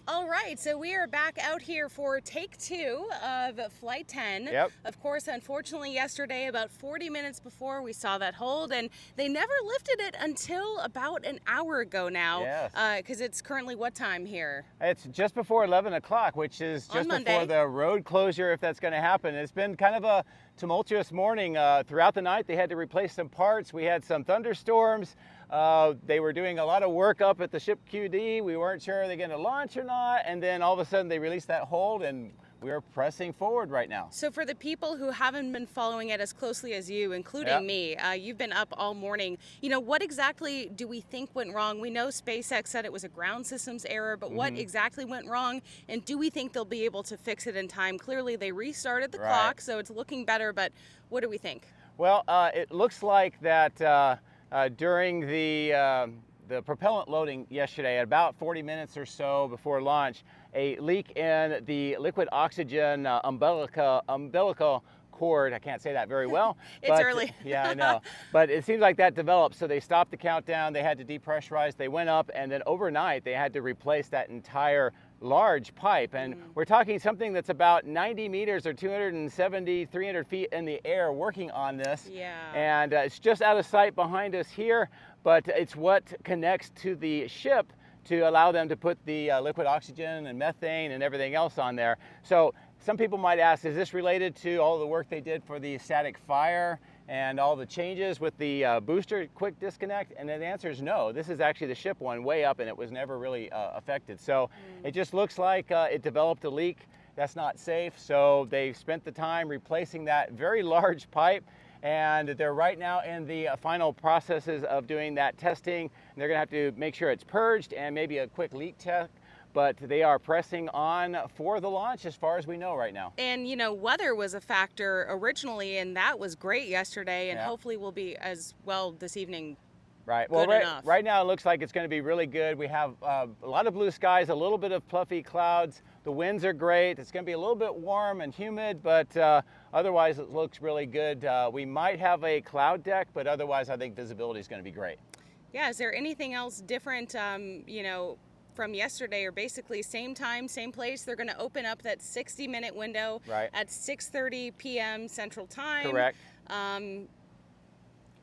All right, so we are back out here for take 2 of Flight 10. Yep. Of course, unfortunately, yesterday, about 40 minutes before, we saw that hold, and they never lifted it until about an hour ago now. Yes. Because it's currently what time here? It's just before 11 o'clock, which is On just Monday. before the road closure, if that's going to happen. It's been kind of a tumultuous morning. Throughout the night, they had to replace some parts. We had some thunderstorms. They were doing a lot of work up at the ship QD. We weren't sure are they going to launch or not. And then all of a sudden they released that hold and we are pressing forward right now. So for the people who haven't been following it as closely as you, including Yep. me, you've been up all morning. What exactly do we think went wrong? We know SpaceX said it was a ground systems error, but what exactly went wrong? And do we think they'll be able to fix it in time? Clearly they restarted the Right. clock, so it's looking better, but what do we think? Well, it looks like that during the propellant loading yesterday, at about 40 minutes or so before launch, a leak in the liquid oxygen umbilical cord. I can't say that very well. It's but, early. Yeah, I know. But it seems like that developed. So they stopped the countdown. They had to depressurize. They went up, and then overnight they had to replace that entire large pipe. And we're talking something that's about 90 meters or 270, 300 feet in the air working on this. Yeah. And it's just out of sight behind us here, but it's what connects to the ship to allow them to put the liquid oxygen and methane and everything else on there. So some people might ask, is this related to all the work they did for the static fire and all the changes with the booster quick disconnect? And the answer is no. This is actually the ship one way up and it was never really affected. So it just looks like it developed a leak. That's not safe. So they spent the time replacing that very large pipe. And they're right now in the final processes of doing that testing. And they're going to have to make sure it's purged and maybe a quick leak check. But they are pressing on for the launch as far as we know right now. And, weather was a factor originally, and that was great yesterday, and Yeah. hopefully will be as well this evening. Right. Well, Good enough. right now it looks like it's going to be really good. We have a lot of blue skies, a little bit of fluffy clouds. The winds are great. It's going to be a little bit warm and humid, but otherwise it looks really good. We might have a cloud deck, but otherwise I think visibility is going to be great. Yeah, is there anything else different, from yesterday, or basically same time, same place? They're going to open up that 60-minute window Right. at 6:30 p.m. Central Time. Correct.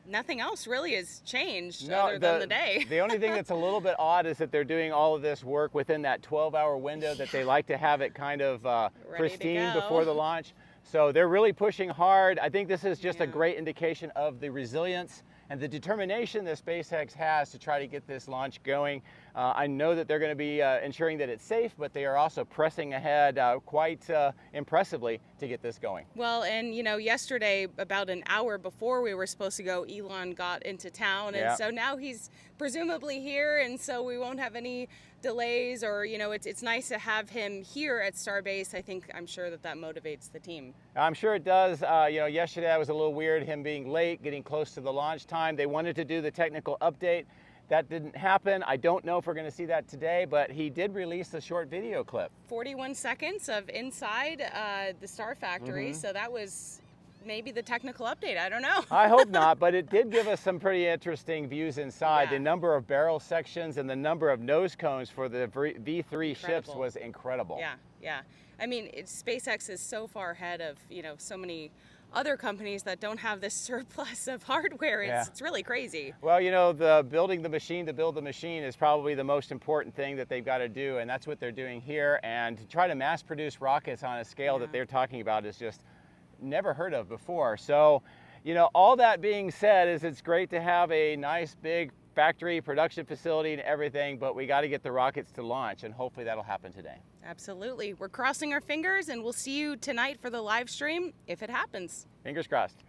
Nothing else really has changed No, other than the day. The only thing that's a little bit odd is that they're doing all of this work within that 12-hour window that they like to have it kind of pristine go. before the launch. So they're really pushing hard. I think this is just a Yeah. great indication of the resilience and the determination that SpaceX has to try to get this launch going. I know that they're going to be ensuring that it's safe, but they are also pressing ahead quite impressively to get this going. Well, and yesterday, about an hour before we were supposed to go, Elon got into town, and Yeah. so now he's presumably here, and so we won't have any delays, or it's nice to have him here at Starbase. I'm sure that motivates the team. I'm sure it does. Yesterday was a little weird, him being late, getting close to the launch time. They wanted to do the technical update. That didn't happen. I don't know if we're going to see that today, but he did release a short video clip. 41 seconds of inside the Star Factory, so that was maybe the technical update. I don't know. I hope not, but it did give us some pretty interesting views inside. Yeah. The number of barrel sections and the number of nose cones for the V3 ships Incredible. was incredible. Yeah. SpaceX is so far ahead of so many other companies that don't have this surplus of hardware. It's really crazy. Well, the building the machine to build the machine is probably the most important thing that they've got to do, and that's what they're doing here. And to try to mass produce rockets on a scale that they're talking about is just never heard of before. So, all that being said, it's great to have a nice big factory production facility and everything, but we got to get the rockets to launch, and hopefully that'll happen today. Absolutely. We're crossing our fingers, and we'll see you tonight for the live stream if it happens. Fingers crossed.